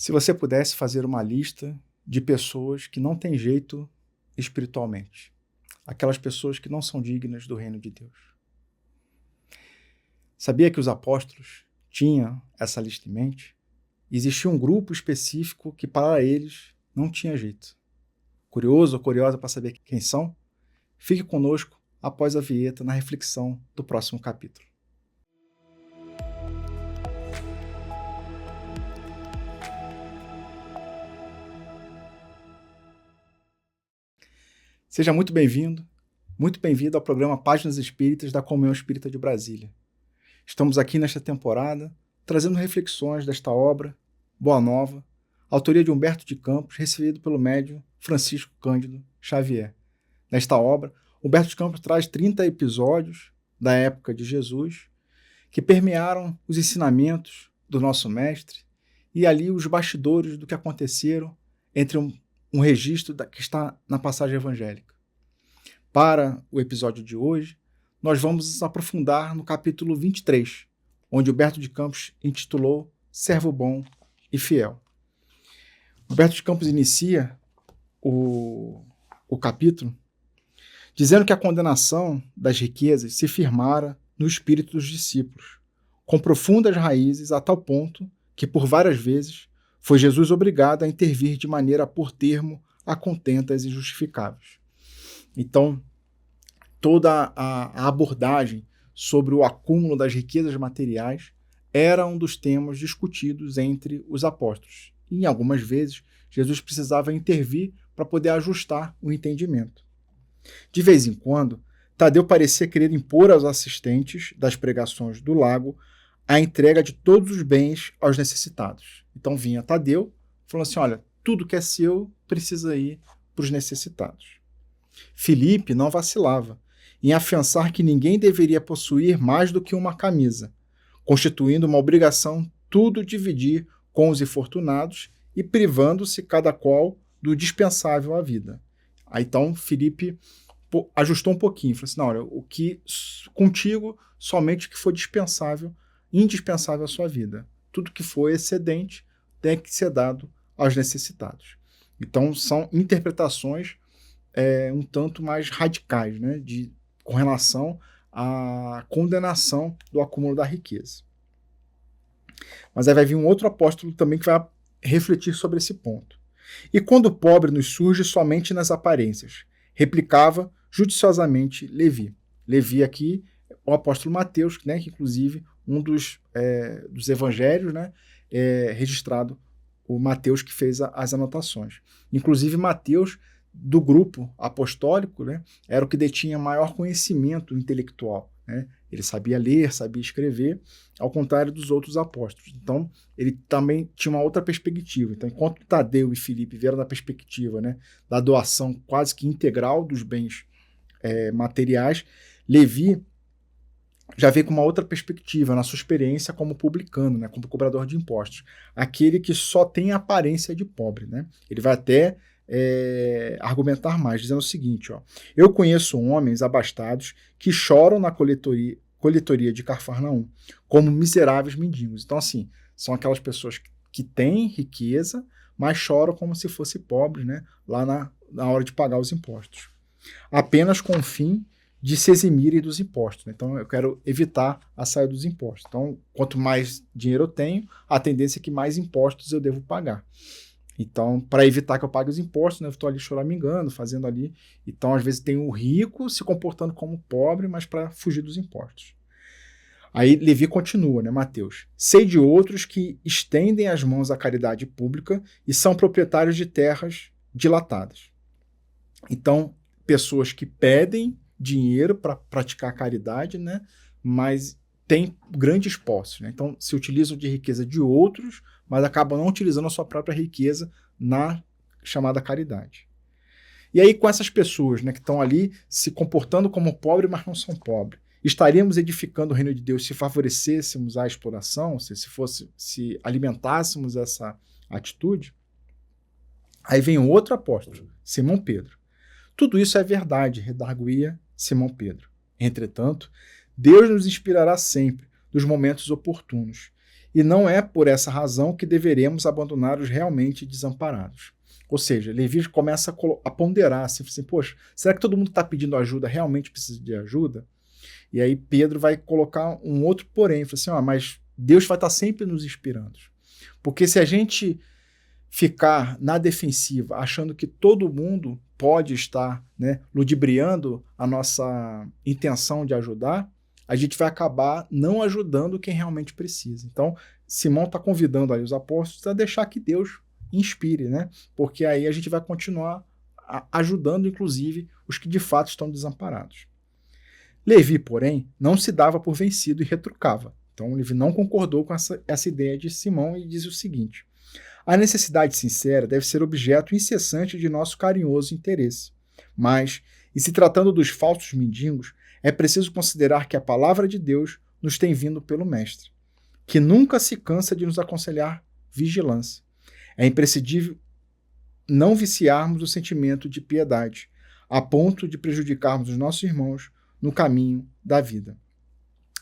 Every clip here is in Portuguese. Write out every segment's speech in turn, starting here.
Se você pudesse fazer uma lista de pessoas que não têm jeito espiritualmente, aquelas pessoas que não são dignas do reino de Deus. Sabia que os apóstolos tinham essa lista em mente? Existia um grupo específico que para eles não tinha jeito. Curioso ou curiosa para saber quem são? Fique conosco após a vinheta na reflexão do próximo capítulo. Seja muito bem-vindo, muito bem-vindo ao programa Páginas Espíritas da Comunhão Espírita de Brasília. Estamos aqui nesta temporada trazendo reflexões desta obra, Boa Nova, autoria de Humberto de Campos, recebido pelo médium Francisco Cândido Xavier. Nesta obra, Humberto de Campos traz 30 episódios da época de Jesus que permearam os ensinamentos do nosso mestre e ali os bastidores do que aconteceram entre um registro que está na passagem evangélica. Para o episódio de hoje, nós vamos nos aprofundar no capítulo 23, onde Humberto de Campos intitulou Servo Bom e Fiel. Humberto de Campos inicia o capítulo dizendo que a condenação das riquezas se firmara no espírito dos discípulos, com profundas raízes a tal ponto que, por várias vezes, foi Jesus obrigado a intervir de maneira a pôr termo a contentas injustificáveis. Então, toda a abordagem sobre o acúmulo das riquezas materiais era um dos temas discutidos entre os apóstolos. E, algumas vezes, Jesus precisava intervir para poder ajustar o entendimento. De vez em quando, Tadeu parecia querer impor aos assistentes das pregações do Lago a entrega de todos os bens aos necessitados. Então vinha Tadeu, falando assim, olha, tudo que é seu precisa ir para os necessitados. Filipe não vacilava em afiançar que ninguém deveria possuir mais do que uma camisa, constituindo uma obrigação tudo dividir com os infortunados e privando-se cada qual do dispensável à vida. Aí então Filipe ajustou um pouquinho, falou assim, não, olha, o que contigo somente o que for indispensável à sua vida. Tudo que for excedente tem que ser dado aos necessitados. Então são interpretações um tanto mais radicais, né, com relação à condenação do acúmulo da riqueza. Mas aí vai vir um outro apóstolo também que vai refletir sobre esse ponto. E quando o pobre nos surge somente nas aparências, replicava judiciosamente Levi. Levi aqui, o apóstolo Mateus, né, que inclusive um dos evangelhos, né, registrado, o Mateus que fez as anotações. Inclusive Mateus, do grupo apostólico, né, era o que detinha maior conhecimento intelectual, né? Ele sabia ler, sabia escrever, ao contrário dos outros apóstolos. Então, ele também tinha uma outra perspectiva. Então, enquanto Tadeu e Filipe vieram da perspectiva, né, da doação quase que integral dos bens materiais, Levi já veio com uma outra perspectiva na sua experiência como publicano, né, como cobrador de impostos. Aquele que só tem a aparência de pobre, né? Ele vai até argumentar mais, dizendo o seguinte, ó, eu conheço homens abastados que choram na coletoria de Cafarnaum, como miseráveis mendigos. Então, assim, são aquelas pessoas que têm riqueza, mas choram como se fossem pobres, né, lá na hora de pagar os impostos. Apenas com o fim de se eximirem dos impostos. Né? Então, eu quero evitar a saída dos impostos. Então, quanto mais dinheiro eu tenho, a tendência é que mais impostos eu devo pagar. Então, para evitar que eu pague os impostos, né, eu estou ali choramingando, fazendo ali. Então, às vezes tem o rico se comportando como pobre, mas para fugir dos impostos. Aí Levi continua, né, Mateus? Sei de outros que estendem as mãos à caridade pública e são proprietários de terras dilatadas. Então, pessoas que pedem dinheiro para praticar a caridade, né, mas têm grandes posses. Né? Então, se utilizam de riqueza de outros, mas acabam não utilizando a sua própria riqueza na chamada caridade. E aí, com essas pessoas, né, que estão ali se comportando como pobre, mas não são pobres, estaríamos edificando o reino de Deus se favorecêssemos a exploração, se alimentássemos essa atitude? Aí vem outro apóstolo, Simão Pedro. Tudo isso é verdade, redarguía Simão Pedro. Entretanto, Deus nos inspirará sempre nos momentos oportunos, e não é por essa razão que deveremos abandonar os realmente desamparados. Ou seja, Levi começa a ponderar assim, poxa, será que todo mundo que está pedindo ajuda realmente precisa de ajuda? E aí Pedro vai colocar um outro porém, fala assim, mas Deus vai estar sempre nos inspirando. Porque se a gente ficar na defensiva, achando que todo mundo pode estar, né, ludibriando a nossa intenção de ajudar, a gente vai acabar não ajudando quem realmente precisa. Então, Simão está convidando aí os apóstolos a deixar que Deus inspire, né? Porque aí a gente vai continuar ajudando, inclusive, os que de fato estão desamparados. Levi, porém, não se dava por vencido e retrucava. Então, Levi não concordou com essa ideia de Simão e diz o seguinte: a necessidade sincera deve ser objeto incessante de nosso carinhoso interesse. Mas, e se tratando dos falsos mendigos, é preciso considerar que a palavra de Deus nos tem vindo pelo Mestre, que nunca se cansa de nos aconselhar vigilância. É imprescindível não viciarmos o sentimento de piedade, a ponto de prejudicarmos os nossos irmãos no caminho da vida.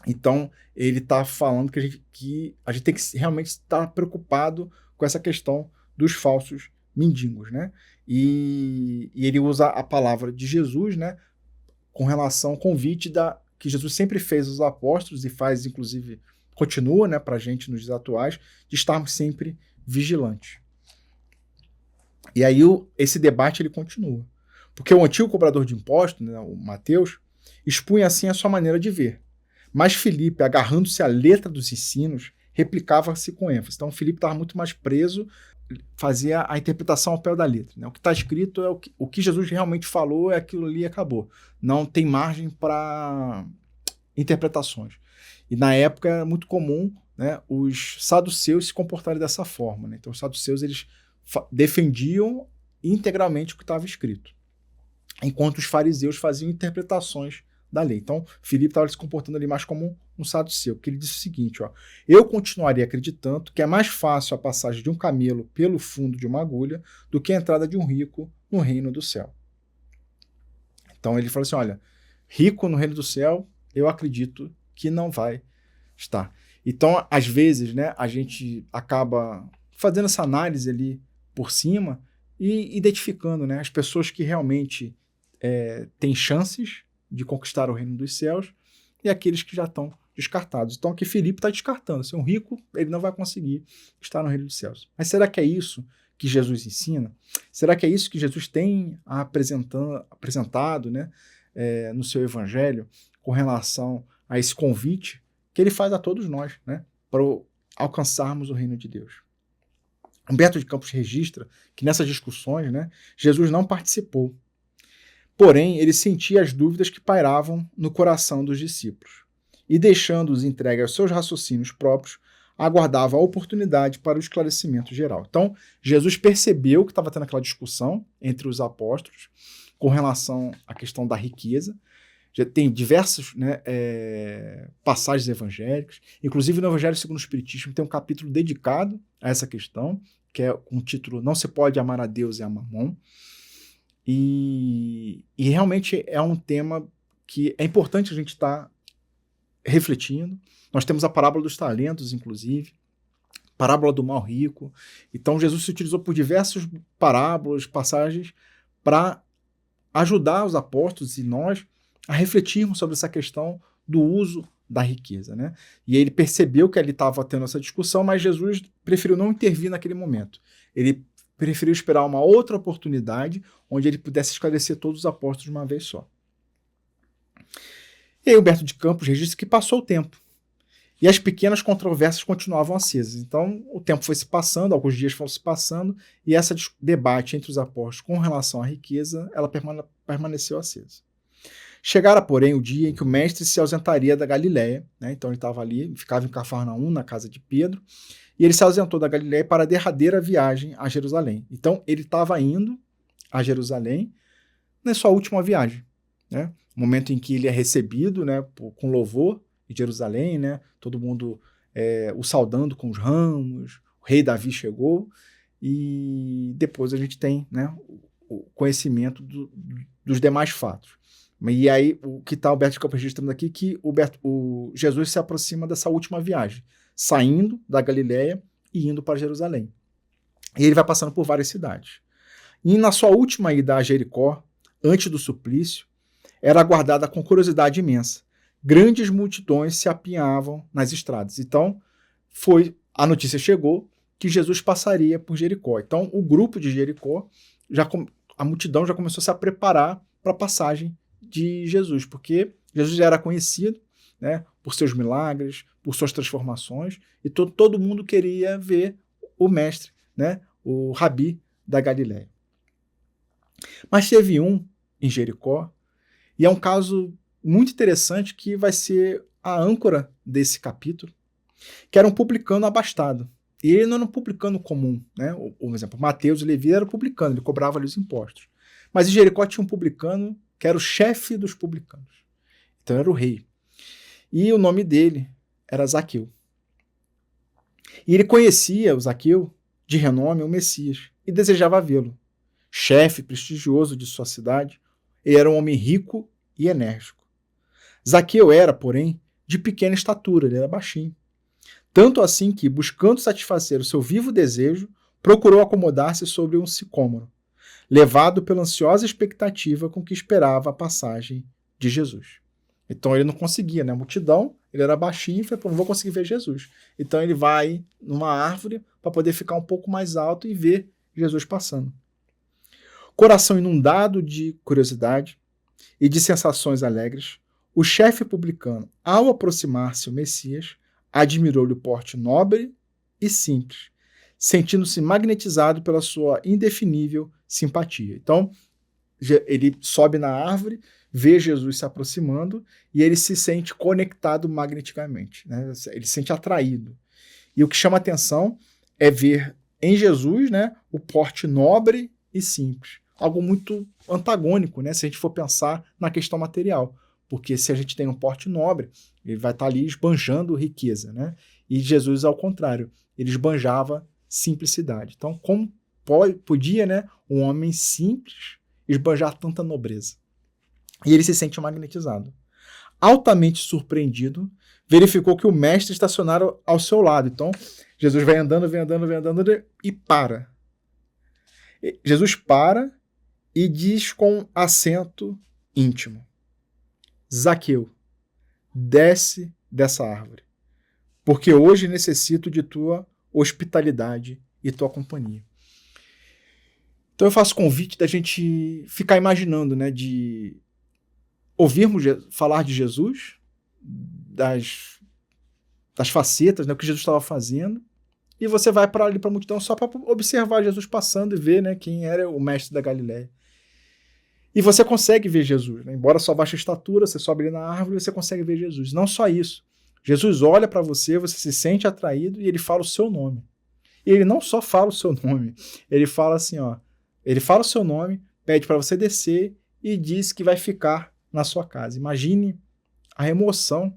Então, ele está falando que a gente tem que realmente estar preocupado com essa questão dos falsos mendigos, né? E ele usa a palavra de Jesus, né, com relação ao convite que Jesus sempre fez aos apóstolos e faz, inclusive, continua, né, para a gente nos dias atuais, de estarmos sempre vigilantes. E aí esse debate ele continua. Porque o antigo cobrador de impostos, né, o Mateus, expunha assim a sua maneira de ver. Mas Filipe, agarrando-se à letra dos ensinos, replicava-se com ênfase. Então Filipe estava muito mais preso, fazia a interpretação ao pé da letra, né? O que está escrito é o que Jesus realmente falou, é aquilo ali e acabou. Não tem margem para interpretações. E na época era muito comum, né, os saduceus se comportarem dessa forma, né? Então os saduceus eles defendiam integralmente o que estava escrito, enquanto os fariseus faziam interpretações da lei. Então, Filipe estava se comportando ali mais como um saduceu, porque ele disse o seguinte, eu continuaria acreditando que é mais fácil a passagem de um camelo pelo fundo de uma agulha do que a entrada de um rico no reino do céu. Então ele falou assim, olha, rico no reino do céu, eu acredito que não vai estar. Então, às vezes, né, a gente acaba fazendo essa análise ali por cima e identificando, né, as pessoas que realmente têm chances de conquistar o reino dos céus e aqueles que já estão descartados. Então aqui Filipe está descartando. Se um rico, ele não vai conseguir estar no reino dos céus. Mas será que é isso que Jesus ensina? Será que é isso que Jesus tem apresentado, né, no seu evangelho com relação a esse convite que ele faz a todos nós, né, para alcançarmos o reino de Deus? Humberto de Campos registra que nessas discussões, né, Jesus não participou. Porém, ele sentia as dúvidas que pairavam no coração dos discípulos e, deixando-os entregues aos seus raciocínios próprios, aguardava a oportunidade para o esclarecimento geral. Então, Jesus percebeu que estava tendo aquela discussão entre os apóstolos com relação à questão da riqueza. Já tem diversas, né, passagens evangélicas, inclusive no Evangelho segundo o Espiritismo tem um capítulo dedicado a essa questão, que é com o título Não se pode amar a Deus e a Mamon. E realmente é um tema que é importante a gente estar refletindo. Nós temos a parábola dos talentos, inclusive, parábola do mal rico. Então Jesus se utilizou por diversas parábolas, passagens, para ajudar os apóstolos e nós a refletirmos sobre essa questão do uso da riqueza, né? E ele percebeu que ali estava tendo essa discussão, mas Jesus preferiu não intervir naquele momento. Ele preferiu esperar uma outra oportunidade onde ele pudesse esclarecer todos os apóstolos de uma vez só. E aí Humberto de Campos registra que passou o tempo. E as pequenas controvérsias continuavam acesas. Então o tempo foi se passando, alguns dias foram se passando, e esse debate entre os apóstolos com relação à riqueza, ela permaneceu acesa. Chegara, porém, o dia em que o mestre se ausentaria da Galiléia, né? Então ele estava ali, ficava em Cafarnaum, na casa de Pedro, e ele se ausentou da Galiléia para a derradeira viagem a Jerusalém. Então ele estava indo a Jerusalém na sua última viagem, né? O momento em que ele é recebido, né, com louvor em Jerusalém, né? Todo mundo o saudando com os ramos, o rei Davi chegou, e depois a gente tem, né, o conhecimento dos demais fatos. E aí, o que está Humberto de Campos registrando aqui, que Jesus se aproxima dessa última viagem. saindo da Galileia e indo para Jerusalém. E ele vai passando por várias cidades. E na sua última ida a Jericó, antes do suplício, era aguardada com curiosidade imensa. Grandes multidões se apinhavam nas estradas. Então, a notícia chegou que Jesus passaria por Jericó. Então, o grupo de Jericó, a multidão já começou a se preparar para a passagem de Jesus, porque Jesus já era conhecido, né, por seus milagres, por suas transformações, e todo mundo queria ver o mestre, né, o Rabi da Galileia. Mas teve um em Jericó, e é um caso muito interessante que vai ser a âncora desse capítulo, que era um publicano abastado. E ele não era um publicano comum, né? Por exemplo, Mateus e Levi era publicano, ele cobrava ali os impostos. Mas em Jericó tinha um publicano que era o chefe dos publicanos. Então era o rei. E o nome dele era Zaqueu. E ele conhecia o Zaqueu, de renome, o Messias, e desejava vê-lo. Chefe prestigioso de sua cidade, ele era um homem rico e enérgico. Zaqueu era, porém, de pequena estatura, ele era baixinho. Tanto assim que, buscando satisfazer o seu vivo desejo, procurou acomodar-se sobre um sicômoro, levado pela ansiosa expectativa com que esperava a passagem de Jesus. Então ele não conseguia, né? A multidão, ele era baixinho e falou, não vou conseguir ver Jesus. Então ele vai numa árvore para poder ficar um pouco mais alto e ver Jesus passando. Coração inundado de curiosidade e de sensações alegres, o chefe publicano, ao aproximar-se o Messias, admirou-lhe o porte nobre e simples, sentindo-se magnetizado pela sua indefinível simpatia. Então, ele sobe na árvore, vê Jesus se aproximando e ele se sente conectado magneticamente, né? Ele se sente atraído. E o que chama atenção é ver em Jesus, né, o porte nobre e simples. Algo muito antagônico, né, se a gente for pensar na questão material. Porque se a gente tem um porte nobre, ele vai estar ali esbanjando riqueza, né? E Jesus, ao contrário, ele esbanjava simplicidade. Então, como podia, né, um homem simples esbanjar tanta nobreza? E ele se sente magnetizado. Altamente surpreendido, verificou que o mestre estacionara ao seu lado. Então, Jesus vai andando e para. Jesus para e diz com acento íntimo: Zaqueu, desce dessa árvore, porque hoje necessito de tua hospitalidade e tua companhia. Então eu faço convite da gente ficar imaginando, né, de ouvirmos falar de Jesus, das facetas, né, o que Jesus estava fazendo, e você vai para ali para a multidão só para observar Jesus passando e ver, né, quem era o mestre da Galileia. E você consegue ver Jesus, né? Embora só baixa estatura, você sobe ali na árvore, você consegue ver Jesus. Não só isso. Jesus olha para você, você se sente atraído e ele fala o seu nome. E ele não só fala o seu nome, ele fala assim, ó, ele fala o seu nome, pede para você descer e diz que vai ficar na sua casa. Imagine a emoção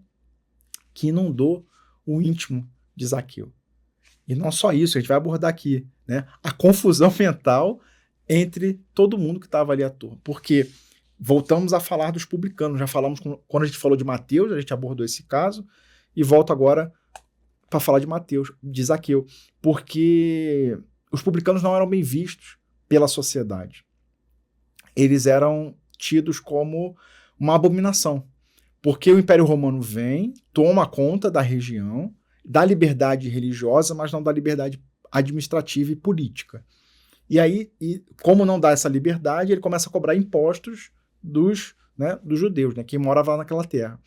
que inundou o íntimo de Zaqueu. E não só isso, a gente vai abordar aqui, né, a confusão mental entre todo mundo que estava ali à toa. Porque voltamos a falar dos publicanos, já falamos, quando a gente falou de Mateus, a gente abordou esse caso, e volto agora para falar de Mateus, de Zaqueu, porque os publicanos não eram bem vistos pela sociedade. Eles eram tidos como uma abominação, porque o Império Romano vem, toma conta da região, dá liberdade religiosa, mas não dá liberdade administrativa e política. E aí, como não dá essa liberdade, ele começa a cobrar impostos dos judeus, né, que moravam naquela terra.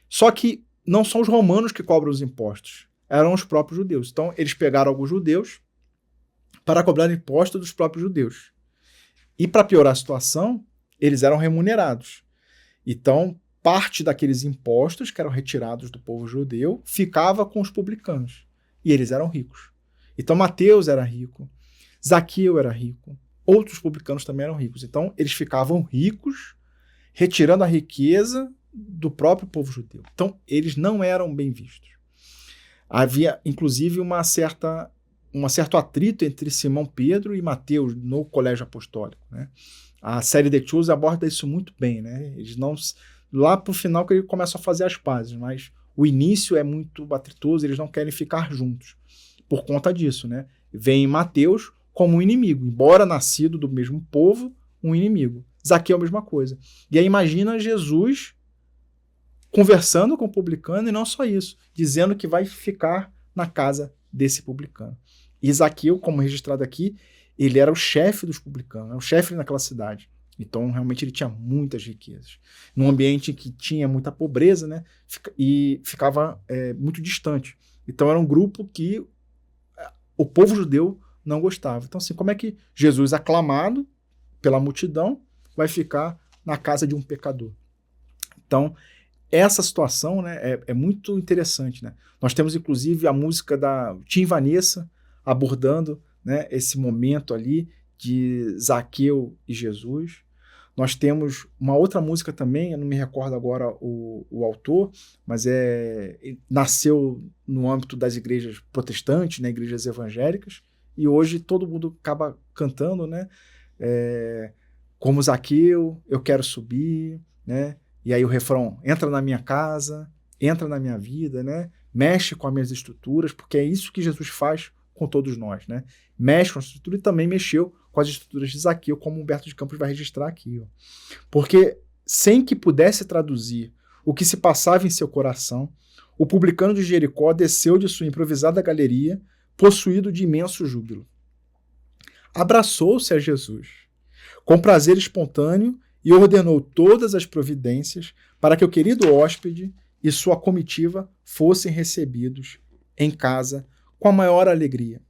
Só que não são os romanos que cobram os impostos, eram os próprios judeus. Então, eles pegaram alguns judeus para cobrar impostos dos próprios judeus. E para piorar a situação, eles eram remunerados. Então, parte daqueles impostos que eram retirados do povo judeu ficava com os publicanos. E eles eram ricos. Então, Mateus era rico, Zaqueu era rico, outros publicanos também eram ricos. Então, eles ficavam ricos, retirando a riqueza do próprio povo judeu. Então, eles não eram bem vistos. Havia, inclusive, um certo atrito entre Simão Pedro e Mateus no colégio apostólico, né? A série The Chosen aborda isso muito bem, né? Eles não... Lá para o final que ele começa a fazer as pazes, mas o início é muito atritoso, eles não querem ficar juntos. Por conta disso, né? Vem Mateus como um inimigo, embora nascido do mesmo povo, um inimigo. Zaqueu é a mesma coisa. E aí imagina Jesus conversando com o publicano e não só isso, dizendo que vai ficar na casa desse publicano. E Zaqueu, como registrado aqui, ele era o chefe dos publicanos, era o chefe naquela cidade. Então, realmente, ele tinha muitas riquezas. Num ambiente que tinha muita pobreza, né? E ficava muito distante. Então, era um grupo que o povo judeu não gostava. Então, assim, como é que Jesus, aclamado pela multidão, vai ficar na casa de um pecador? Então, essa situação, né, é muito interessante, né? Nós temos, inclusive, a música da Tim Vanessa abordando, né, esse momento ali de Zaqueu e Jesus. Nós temos uma outra música também, eu não me recordo agora o autor, mas nasceu no âmbito das igrejas protestantes, né, igrejas evangélicas, e hoje todo mundo acaba cantando, né, como Zaqueu, eu quero subir, né, e aí o refrão, entra na minha casa, entra na minha vida, né, mexe com as minhas estruturas, porque é isso que Jesus faz com todos nós, né, mexe com a estrutura e também mexeu com as estruturas de Zaqueu, como Humberto de Campos vai registrar aqui. Ó. Porque, sem que pudesse traduzir o que se passava em seu coração, o publicano de Jericó desceu de sua improvisada galeria, possuído de imenso júbilo. Abraçou-se a Jesus, com prazer espontâneo, e ordenou todas as providências para que o querido hóspede e sua comitiva fossem recebidos em casa com a maior alegria.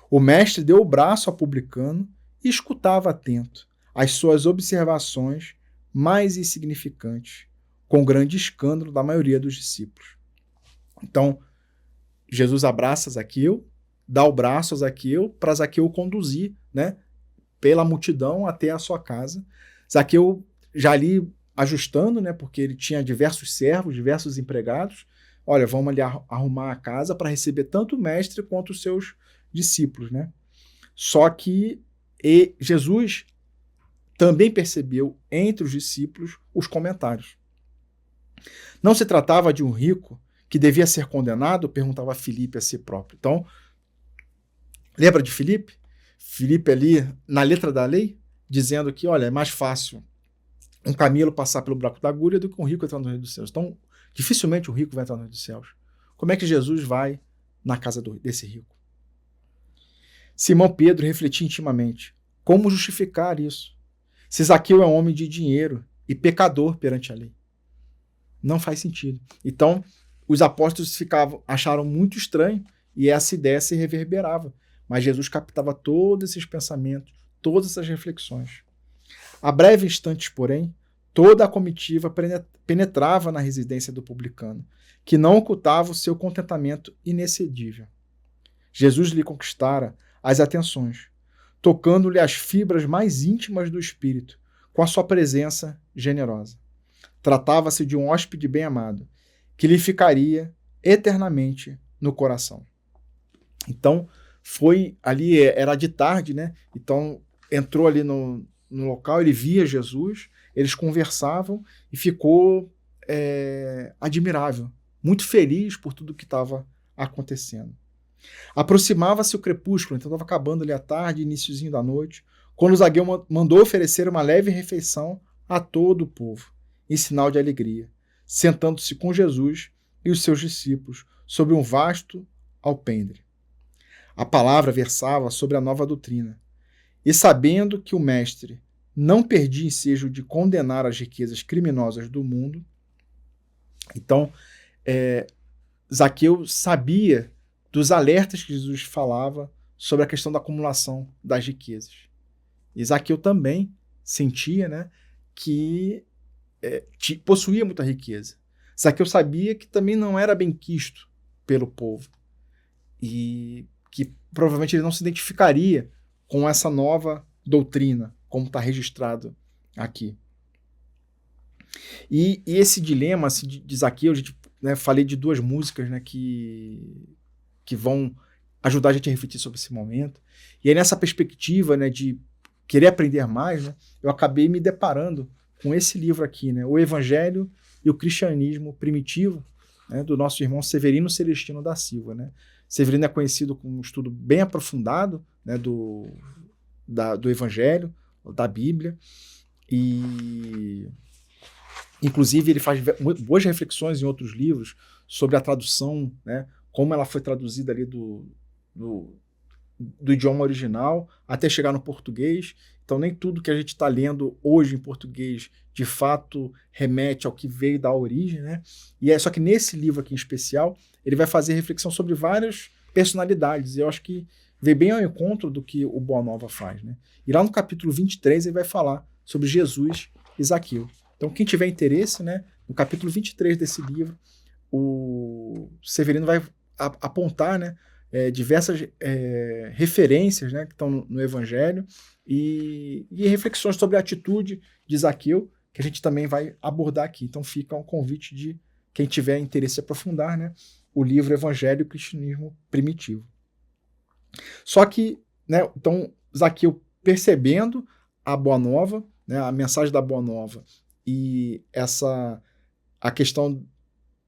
O mestre deu o braço ao publicano e escutava atento as suas observações mais insignificantes, com grande escândalo da maioria dos discípulos. Então, Jesus abraça Zaqueu, dá o braço a Zaqueu para Zaqueu conduzir, né, pela multidão até a sua casa. Zaqueu já ali ajustando, né, porque ele tinha diversos servos, diversos empregados. Olha, vamos ali arrumar a casa para receber tanto o mestre quanto os seus discípulos, né? Só que Jesus também percebeu entre os discípulos os comentários. Não se tratava de um rico que devia ser condenado, perguntava Filipe a si próprio. Então, lembra de Filipe? Filipe ali na letra da lei, dizendo que, olha, é mais fácil um camelo passar pelo buraco da agulha do que um rico entrar no reino dos céus. Então, dificilmente um rico vai entrar no reino dos céus. Como é que Jesus vai na casa desse rico? Simão Pedro refletia intimamente. Como justificar isso? Se Zaqueu é um homem de dinheiro e pecador perante a lei. Não faz sentido. Então, os apóstolos acharam muito estranho e essa ideia se reverberava. Mas Jesus captava todos esses pensamentos, todas essas reflexões. A breve instantes, porém, toda a comitiva penetrava na residência do publicano, que não ocultava o seu contentamento inexcedível. Jesus lhe conquistara as atenções, tocando-lhe as fibras mais íntimas do espírito, com a sua presença generosa. Tratava-se de um hóspede bem-amado, que lhe ficaria eternamente no coração. Então, foi ali, era de tarde, né? Então, entrou ali no local, ele via Jesus, eles conversavam e ficou admirável, muito feliz por tudo que estava acontecendo. Aproximava-se o crepúsculo, então estava acabando ali a tarde, iniciozinho da noite, quando Zaqueu mandou oferecer uma leve refeição a todo o povo, em sinal de alegria, sentando-se com Jesus e os seus discípulos sobre um vasto alpendre. A palavra versava sobre a nova doutrina, e sabendo que o mestre não perdia ensejo de condenar as riquezas criminosas do mundo, então Zaqueu sabia dos alertas que Jesus falava sobre a questão da acumulação das riquezas. E Zaqueu também sentia, né, que possuía muita riqueza. Zaqueu sabia que também não era bem quisto pelo povo e que provavelmente ele não se identificaria com essa nova doutrina, como está registrado aqui. E esse dilema assim, de Zaqueu, a gente, né, falei de duas músicas, né, que vão ajudar a gente a refletir sobre esse momento. E aí nessa perspectiva, né, de querer aprender mais, né, eu acabei me deparando com esse livro aqui, né, O Evangelho e o Cristianismo Primitivo, né, do nosso irmão Severino Celestino da Silva. Né? Severino é conhecido com um estudo bem aprofundado, né, do Evangelho, da Bíblia, e inclusive ele faz boas reflexões em outros livros sobre a tradução, né, como ela foi traduzida ali do idioma original até chegar no português. Então nem tudo que a gente está lendo hoje em português de fato remete ao que veio da origem, né? E só que nesse livro aqui em especial ele vai fazer reflexão sobre várias personalidades, e eu acho que veio bem ao encontro do que o Boa Nova faz, né? E lá no capítulo 23 ele vai falar sobre Jesus e Zaqueu. Então quem tiver interesse, né, no capítulo 23 desse livro, o Severino vai apontar, né, diversas referências, né, que estão no Evangelho e reflexões sobre a atitude de Zaqueu, que a gente também vai abordar aqui. Então fica um convite de quem tiver interesse em aprofundar, né, o livro Evangelho e o Cristianismo Primitivo. Só que, né, então Zaqueu, percebendo a Boa Nova, né, a mensagem da Boa Nova e a questão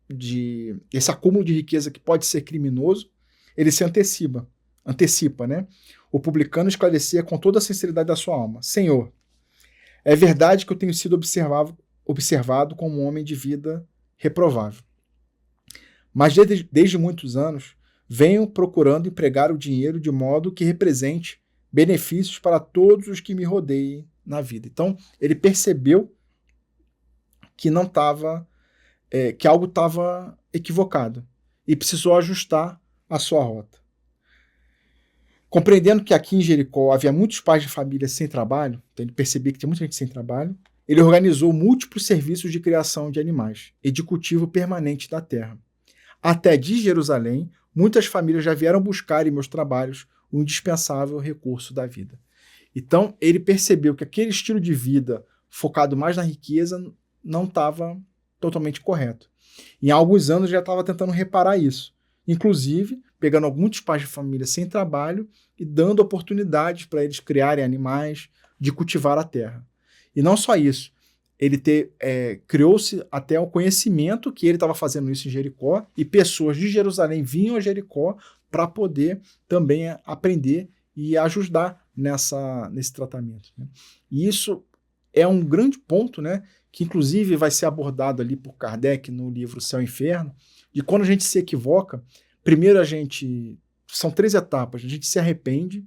de esse acúmulo de riqueza que pode ser criminoso, ele se antecipa, né? O publicano esclarecia com toda a sinceridade da sua alma: Senhor, é verdade que eu tenho sido observado como um homem de vida reprovável. Mas desde muitos anos venho procurando empregar o dinheiro de modo que represente benefícios para todos os que me rodeiem na vida. Então, ele percebeu que não estava, que algo estava equivocado e precisou ajustar a sua rota. Compreendendo que aqui em Jericó havia muitos pais de família sem trabalho, então ele percebeu que tinha muita gente sem trabalho, ele organizou múltiplos serviços de criação de animais e de cultivo permanente da terra. Até de Jerusalém, muitas famílias já vieram buscar em meus trabalhos o indispensável recurso da vida. Então, ele percebeu que aquele estilo de vida focado mais na riqueza não estava totalmente correto. Em alguns anos já estava tentando reparar isso, inclusive pegando alguns pais de família sem trabalho e dando oportunidades para eles criarem animais, de cultivar a terra. E não só isso, ele criou-se até o conhecimento que ele estava fazendo isso em Jericó, e pessoas de Jerusalém vinham a Jericó para poder também aprender e ajudar nesse tratamento. Né? E isso é um grande ponto, né, que inclusive vai ser abordado ali por Kardec no livro Céu e Inferno, de quando a gente se equivoca. Primeiro são 3 etapas: a gente se arrepende,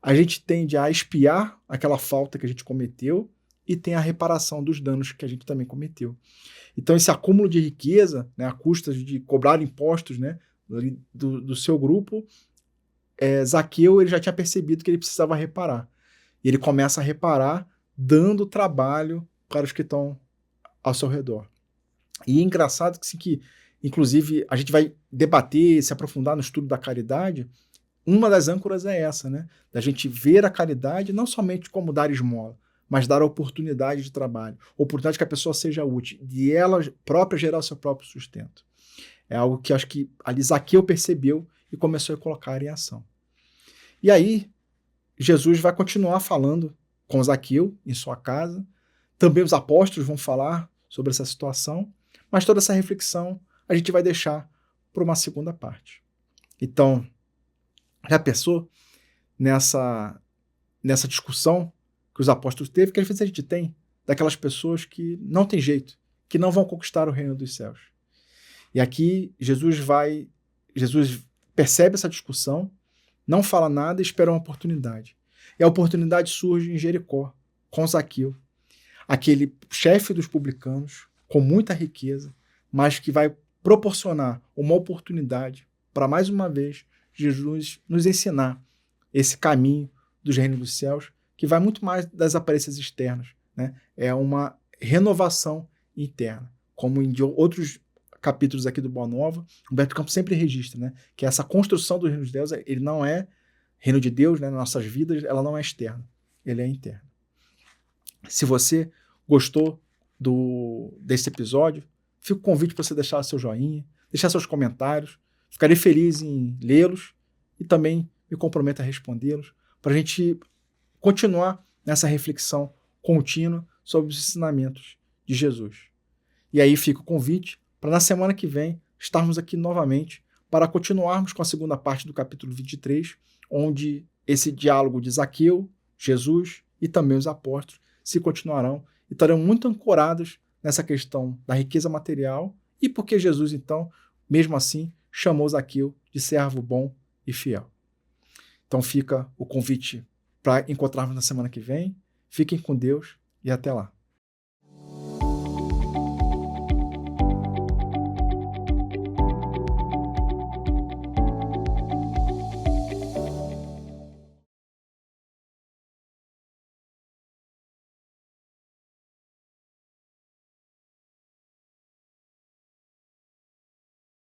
a gente tende a expiar aquela falta que a gente cometeu e tem a reparação dos danos que a gente também cometeu. Então esse acúmulo de riqueza, né, a custa de cobrar impostos, né, do seu grupo, Zaqueu, ele já tinha percebido que ele precisava reparar. E ele começa a reparar dando trabalho para os que estão ao seu redor. E é engraçado que inclusive, a gente vai debater, se aprofundar no estudo da caridade. Uma das âncoras é essa, né? Da gente ver a caridade não somente como dar esmola, mas dar a oportunidade de trabalho, oportunidade que a pessoa seja útil, de ela própria gerar o seu próprio sustento. É algo que acho que ali Zaqueu percebeu e começou a colocar em ação. E aí, Jesus vai continuar falando com Zaqueu em sua casa. Também os apóstolos vão falar sobre essa situação, mas toda essa reflexão a gente vai deixar para uma segunda parte. Então, já pensou nessa discussão que os apóstolos teve, que às vezes a gente tem, daquelas pessoas que não tem jeito, que não vão conquistar o reino dos céus. E aqui Jesus percebe essa discussão, não fala nada e espera uma oportunidade. E a oportunidade surge em Jericó, com Zaqueu, aquele chefe dos publicanos, com muita riqueza, mas que vai proporcionar uma oportunidade para, mais uma vez, Jesus nos ensinar esse caminho dos reinos dos céus, que vai muito mais das aparências externas, né? É uma renovação interna, como em outros capítulos aqui do Boa Nova, Humberto Campos sempre registra, né? Que essa construção do reino de Deus, ele não é reino de Deus, né? Nas nossas vidas, ela não é externa, ele é interna. Se você gostou desse episódio, fica o convite para você deixar seu joinha, deixar seus comentários. Ficarei feliz em lê-los e também me comprometo a respondê-los, para a gente continuar nessa reflexão contínua sobre os ensinamentos de Jesus. E aí fica o convite para, na semana que vem, estarmos aqui novamente para continuarmos com a segunda parte do capítulo 23, onde esse diálogo de Zaqueu, Jesus e também os apóstolos se continuarão e estarão muito ancorados nessa questão da riqueza material e porque Jesus, então, mesmo assim, chamou Zaqueu de servo bom e fiel. Então fica o convite para encontrarmos na semana que vem. Fiquem com Deus e até lá.